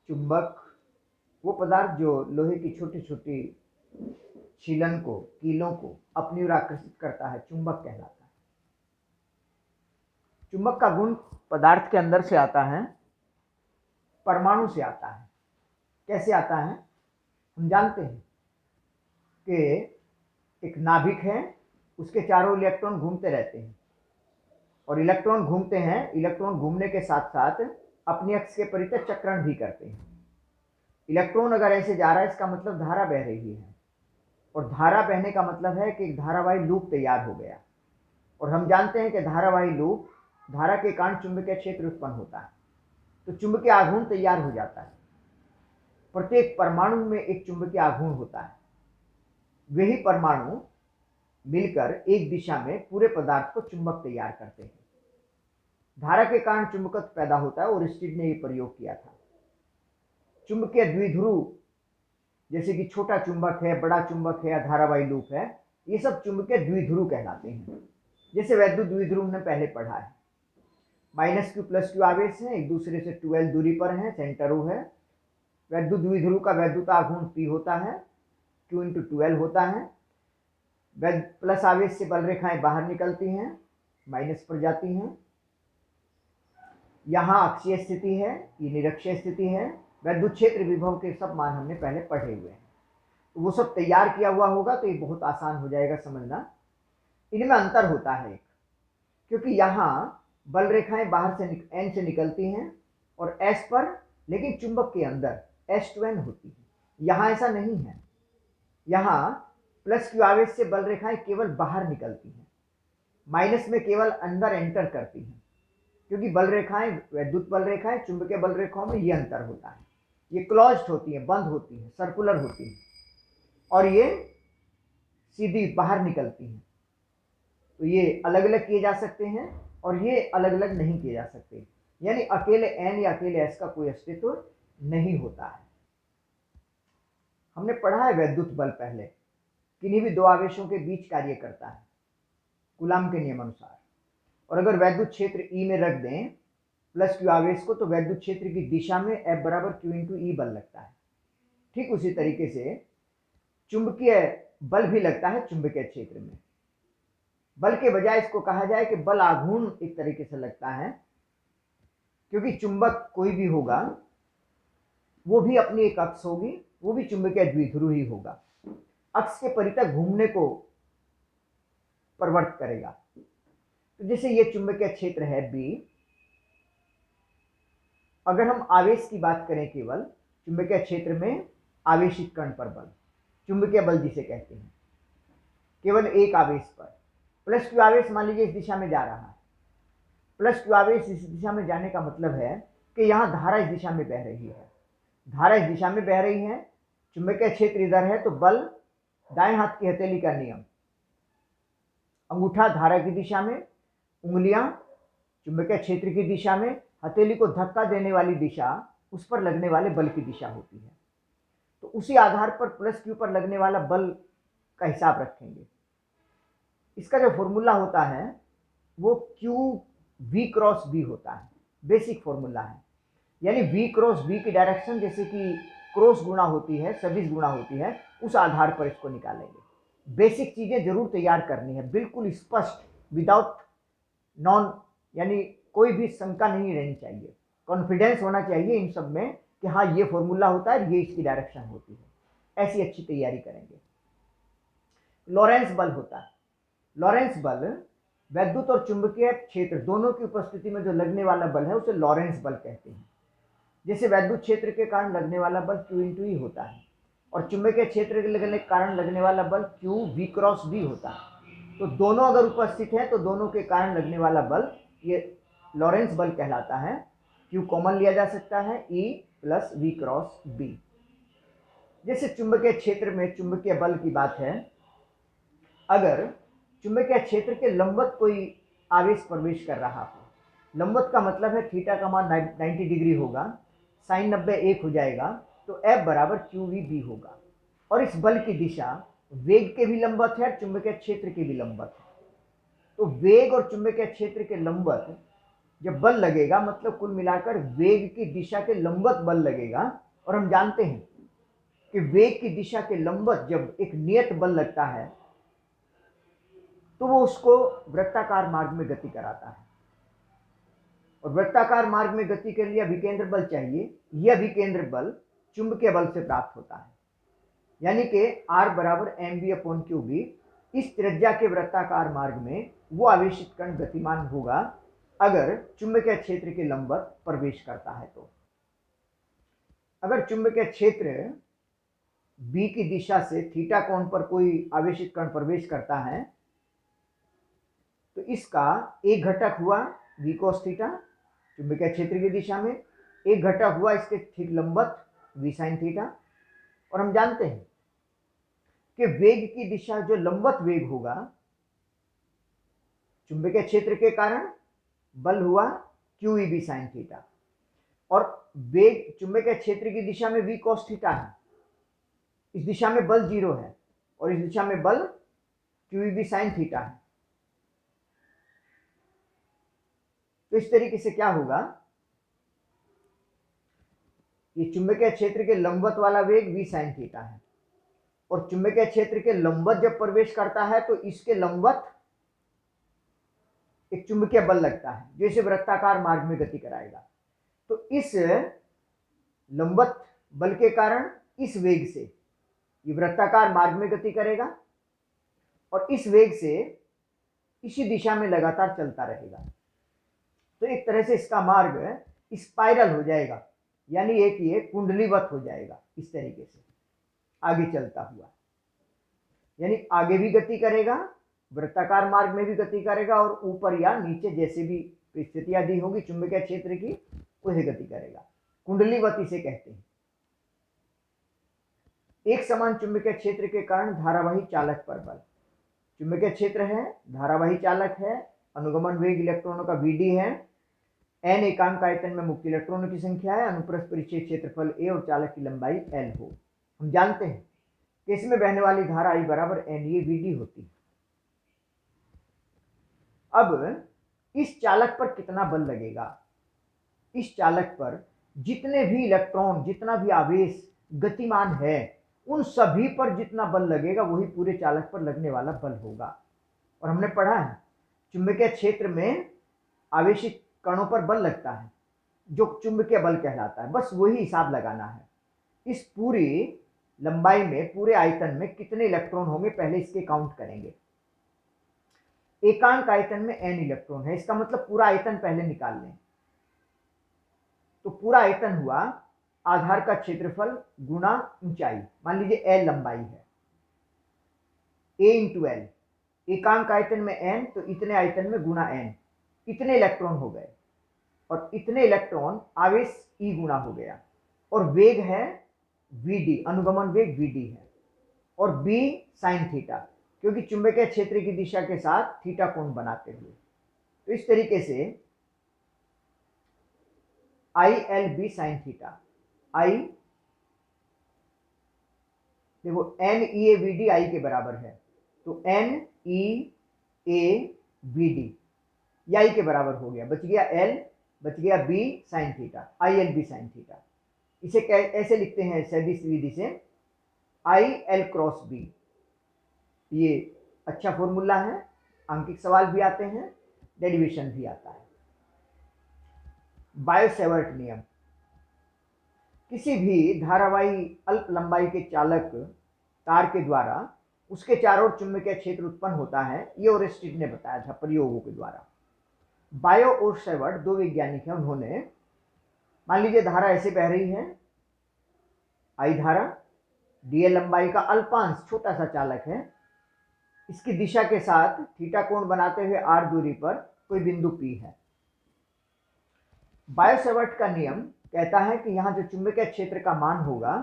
चुंबक वो पदार्थ जो लोहे की छोटी छोटी छीलन को, कीलों को अपनी ओर आकर्षित करता है, चुंबक कहलाता है। चुंबक का गुण पदार्थ के अंदर से आता है, परमाणु से आता है। कैसे आता है? हम जानते हैं कि एक नाभिक है, उसके चारों इलेक्ट्रॉन घूमते रहते हैं और इलेक्ट्रॉन घूमते हैं, इलेक्ट्रॉन घूमने के साथ साथ अपनी अक्ष के परितः चक्रण भी करते हैं। इलेक्ट्रॉन अगर ऐसे जा रहा है, इसका मतलब धारा बह रही है, और धारा बहने का मतलब है कि एक धारावाही लूप तैयार हो गया। और हम जानते हैं कि धारावाही लूप, धारा के कारण चुंबकीय क्षेत्र उत्पन्न होता है, तो चुंबकीय आघूर्ण तैयार हो जाता है। प्रत्येक परमाणु में एक चुंबकीय आघूर्ण होता है। वही परमाणु मिलकर एक दिशा में पूरे पदार्थ को चुंबक तैयार करते हैं। धारा के कारण चुंबकत्व पैदा होता है, और स्टीड ने यह प्रयोग किया था। चुंबकीय द्विध्रुव, जैसे कि छोटा चुंबक है, बड़ा चुंबक है, धारावाही लूप है, ये सब चुंबकीय द्विध्रुव कहलाते हैं। जैसे वैद्युत द्विध्रुव ने पहले पढ़ा है, -q + q आवेश है, एक दूसरे से 12 दूरी पर है, सेंटर O है। वैद्युत द्विध्रुव का वैद्युत आघूर्ण P होता है, Q × 12 होता है। प्लस आवेश से बल रेखाएं बाहर निकलती हैं, माइनस पर जाती हैं। यहाँ अक्षीय स्थिति है, ये निरक्षीय स्थिति है। वैद्युत क्षेत्र विभव के सब मान हमने पहले पढ़े हुए हैं, तो वो सब तैयार किया हुआ होगा, तो ये बहुत आसान हो जाएगा समझना। इनमें अंतर होता है, क्योंकि यहाँ बल रेखाएं बाहर से N से निकलती हैं और S पर, लेकिन चुंबक के अंदर S to N होती है। यहाँ ऐसा नहीं है, यहाँ +q आवेश से बल रेखाएं केवल बाहर निकलती हैं, माइनस में केवल अंदर एंटर करती हैं, क्योंकि बल रेखाएं, वैद्युत बल रेखाएं चुंबकीय बल रेखाओं में ये अंतर होता है। ये क्लोज्ड होती हैं, बंद होती हैं, सर्कुलर होती हैं, और ये सीधी बाहर निकलती हैं। तो ये अलग अलग किए जा सकते हैं, और ये अलग अलग नहीं किए जा सकते। यानी अकेले N या अकेले S का कोई अस्तित्व नहीं होता है। हमने पढ़ा है वैद्युत बल पहले किन्हीं भी दो आवेशों के बीच कार्य करता है, कूलाम के नियम अनुसार। और अगर वैद्युत क्षेत्र E में रख दें +q आवेश को, तो वैद्युत क्षेत्र की दिशा में F = q × E बल लगता है। ठीक उसी तरीके से चुंबकीय बल भी लगता है चुंबकीय क्षेत्र में। बल के बजाय इसको कहा जाए कि बल आघूर्ण एक तरीके से लगता है, क्योंकि चुंबक कोई भी होगा वो भी अपनी एक अक्ष होगी, वो भी चुंबकीय द्विध्रुव ही होगा, अक्ष के परितः घूमने को प्रवृत्त करेगा। तो जैसे ये चुंबकीय क्षेत्र है B, अगर हम आवेश की बात करें, केवल चुंबकीय क्षेत्र में आवेशित कण पर बल, चुंबकीय बल जिसे कहते हैं, केवल एक आवेश पर +q आवेश मान लीजिए इस दिशा में जा रहा है। +q आवेश इस दिशा में जाने का मतलब है कि यहाँ धारा इस दिशा में बह रही है, धारा इस दिशा में बह रही है, चुंबकीय क्षेत्र इधर है, तो बल दाएं हाथ की हथेली का नियम, अंगूठा धारा की दिशा में, उंगलियां चुंबकीय क्षेत्र की दिशा में, हथेली को धक्का देने वाली दिशा उस पर लगने वाले बल की दिशा होती है। तो उसी आधार पर +q पर लगने वाला बल का हिसाब रखेंगे। इसका जो फॉर्मूला होता है वो QV×B होता है, बेसिक फॉर्मूला है। यानी V×B की डायरेक्शन, जैसे कि क्रॉस गुणा होती है, सदिश गुणा होती है, उस आधार पर इसको निकालेंगे। बेसिक चीजें जरूर तैयार करनी है, बिल्कुल स्पष्ट, विदाउट नॉन, यानी कोई भी शंका नहीं रहनी चाहिए, कॉन्फिडेंस होना चाहिए इन सब में कि हाँ ये फॉर्मूला होता है, ये इसकी डायरेक्शन होती है। ऐसी अच्छी तैयारी करेंगे। लॉरेंस बल होता है। लॉरेंस बल वैद्युत और चुंबकीय क्षेत्र दोनों की उपस्थिति में जो लगने वाला बल है उसे लॉरेंस बल कहते हैं। जैसे वैद्युत क्षेत्र के कारण लगने वाला बल Q × E होता है, और चुंबकीय क्षेत्र के कारण लगने वाला बल QV×B होता है। तो दोनों अगर उपस्थित हैं तो दोनों के कारण लगने वाला बल ये लॉरेंस बल कहलाता है। Q कॉमन लिया जा सकता है, E + V×B। जैसे चुंबकीय क्षेत्र में चुंबकीय बल की बात है, अगर चुंबकीय क्षेत्र के लंबवत कोई आवेश प्रवेश कर रहा हो, लंबवत का मतलब है थीटा का मान 90 डिग्री होगा, sin 90 1 हो जाएगा, तो F = QVB होगा। और इस बल की दिशा वेग के भी लंबवत है, चुंबकीय क्षेत्र के भी लंबवत है। तो वेग और चुंबकीय क्षेत्र के लंबवत जब बल लगेगा मतलब कुल मिलाकर वेग की दिशा के लंबवत बल लगेगा, और हम जानते हैं कि वेग की दिशा के लंबवत जब एक नियत बल लगता है तो वो उसको वृत्ताकार मार्ग में गति कराता है, और वृत्ताकार मार्ग में गति के लिए अभिकेंद्र बल चाहिए। यह अभिकेंद्र बल चुंबकीय बल से प्राप्त होता है, यानी कि R बराबर mv/q। इस त्रिज्या के वृत्ताकार मार्ग में वो आवेशित कण गतिमान होगा अगर चुंबकीय क्षेत्र के लंबवत प्रवेश करता है। तो अगर चुंबकीय क्षेत्र B की दिशा से थीटा कोण पर कोई आवेशित कण प्रवेश करता है तो इसका एक घटक हुआ v cos थीटा चुंबकीय क्षेत्र की दिशा में, एक घटक हुआ इसके ठीक लंबवत v sin थीटा। और हम जानते हैं कि वेग की दिशा जो लंबवत वेग होगा चुंबकीय क्षेत्र के कारण बल हुआ QEB sin थीटा, और वेग चुंबकीय क्षेत्र की दिशा में v cos थीटा है, इस दिशा में बल 0 है और इस दिशा में बल QEB sin थीटा है। तो इस तरीके से क्या होगा, ये चुंबकीय क्षेत्र के लंबवत वाला वेग v sin थीटा है, और चुंबकीय क्षेत्र के लंबवत जब प्रवेश करता है तो इसके लंबवत एक चुंबकीय बल लगता है जो इसे वृत्ताकार मार्ग में गति कराएगा। तो इस लंबवत बल के कारण इस वेग से ये वृत्ताकार मार्ग में गति करेगा और इस वेग से इसी दिशा में लगातार चलता रहेगा। तो एक तरह से इसका मार्ग स्पाइरल हो जाएगा, यानी एक ये कुंडलीवत हो जाएगा इस तरीके से आगे चलता हुआ, यानी आगे भी गति करेगा, वृत्ताकार मार्ग में भी गति करेगा, और ऊपर या नीचे जैसे भी स्थितियां दी होगी चुंबकीय क्षेत्र की उसे गति करेगा। कुंडलीवत इसे कहते हैं। एक समान चुंबकीय क्षेत्र के कारण धारावाही चालक पर बल। चुंबकीय क्षेत्र है, धारावाही चालक है, अनुगमन वेग इलेक्ट्रॉनों का Vd है, n एकांक आयतन में मुक्त इलेक्ट्रॉनों की संख्या है, अनुप्रस्थ परिच्छेद क्षेत्रफल a और चालक की लंबाई l हो। हम जानते हैं कि इसमें बहने वाली धारा I बराबर NA Vd होती है। अब इस चालक पर कितना बल लगेगा, इस चालक पर जितने भी इलेक्ट्रॉन जितना भी आवेश गतिमान है उन सभी पर जितना बल लगेगा वही पूरे चालक पर लगने वाला बल होगा। और हमने पढ़ा है चुंबकीय क्षेत्र में आवेशित कणों पर बल लगता है जो चुंबकीय बल कहलाता है, बस वही हिसाब लगाना है। इस पूरी लंबाई में पूरे आयतन में कितने इलेक्ट्रॉन होंगे पहले इसके काउंट करेंगे। एकांक आयतन में n इलेक्ट्रॉन है, इसका मतलब पूरा आयतन पहले निकाल लें। तो पूरा आयतन हुआ आधार का क्षेत्रफल गुणा ऊंचाई, मान लीजिए l लंबाई है, a इंटू l, एकांक आयतन में n तो इतने आयतन में गुणा n, इतने इलेक्ट्रॉन हो गए, और इतने इलेक्ट्रॉन आवेश E गुणा हो गया, और वेग है Vd, अनुगमन वेग Vd है, और B sin थीटा क्योंकि चुंबकीय क्षेत्र की दिशा के साथ थीटा कोण बनाते हुए। तो इस तरीके से ILB sin थीटा, I देखो NEAVD I के बराबर है, तो NEAVD ये I के बराबर हो गया, बच गया L, बच गया B sin theta, ILB sin theta. इसे ऐसे लिखते हैं सदिश विधि से IL क्रॉस B। ये अच्छा फॉर्मूला है, अंकित सवाल भी आते हैं, डेरिवेशन भी आता है। बायो-सेवर्ट नियम, किसी भी धारावाही अल्प लंबाई के चालक तार के द्वारा उसके चारों ओर चुंबकीय क्षेत्र उत्पन्न होता है, ये ओरेस्टिड ने बताया था प्रयोगों के द्वारा। बायो और सेवर्ट दो वैज्ञानिक हैं, उन्होंने मान लीजिए धारा ऐसे बह रही है, आई धारा, dl लंबाई का अल्पांश छोटा सा चालक है, इसकी दिशा के साथ थीटा कोण बनाते हुए r दूरी पर कोई बिंदु P है। बायो-सेवर्ट का नियम कहता है कि यहां जो चुंबकीय क्षेत्र का मान होगा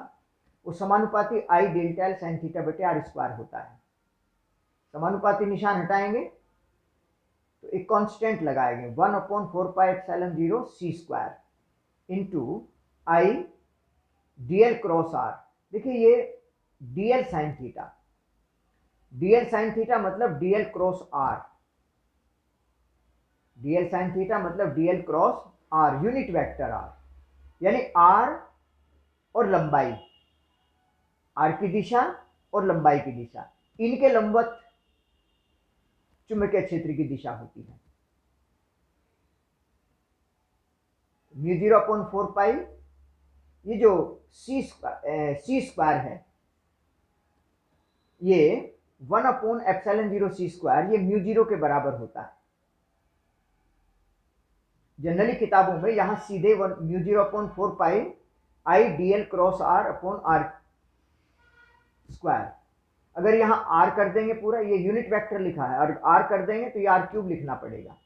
वो समानुपाती I delta L sin theta बटे r स्क्वायर होता है। समानुपाती निशान हटाएंगे तो एक कांस्टेंट लगाएंगे 1/4πε0 c square into I dl cross r। देखिए ये dl sin theta, dl sin theta मतलब dl cross r, dl sin theta मतलब dl cross r, unit vector r, यानी r और लंबाई, r की दिशा और लंबाई की दिशा, इनके लंबवत चुंबकीय क्षेत्र की दिशा होती है। μ0/4 ये जो सी स्क्वायर है, ये 1/ε0 c स्क्वायर, ये μ0 के बराबर होता है। जनरली किताबों में यहां सीधे μ0/4 I dl cross r upon r square, अगर यहां r कर देंगे पूरा, ये यूनिट वेक्टर लिखा है, और r कर देंगे तो ये r³ लिखना पड़ेगा।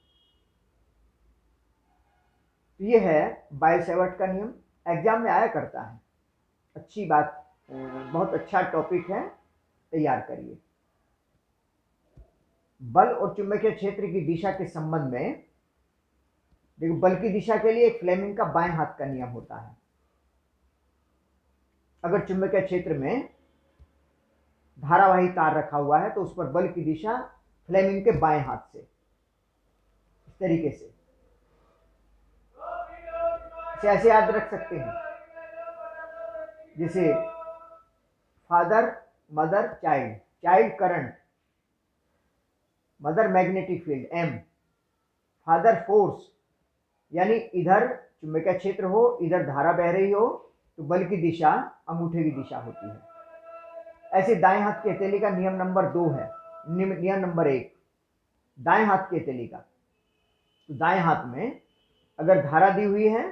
तो ये है बायो-सैवर्ट का नियम, एग्जाम में आया करता है। अच्छी बात, बहुत अच्छा टॉपिक है, तैयार करिए। बल और चुंबकीय क्षेत्र की दिशा के संबंध में देखो, बल की दिशा के लिए एक फ्लेमिंग का बाएं हाथ का नियम होता है। अगर चुंबकीय क्षेत्र में धारावाही तार रखा हुआ है तो उस पर बल की दिशा फ्लेमिंग के बाएं हाथ से, इस तरीके से, इसे ऐसे याद रख सकते हैं, जैसे father mother child, child current, mother magnetic field M, father force, यानी इधर चुंबकीय क्षेत्र हो, इधर धारा बह रही हो, तो बल की दिशा अंगूठे की दिशा होती है। ऐसे दाएं हाथ की हथेली का नियम नंबर 2 है। नियम नंबर 1, दाएं हाथ की हथेली का, तो दाएं हाथ में अगर धारा दी हुई है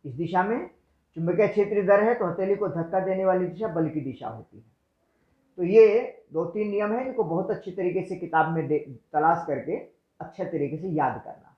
इस दिशा में, चुंबकीय क्षेत्र इधर है, तो हथेली को धक्का देने वाली दिशा बल की दिशा होती है। तो ये 2-3 नियम है, इनको बहुत अच्छी तरीके से किताब में तलाश करके अच्छे तरीके से याद करना।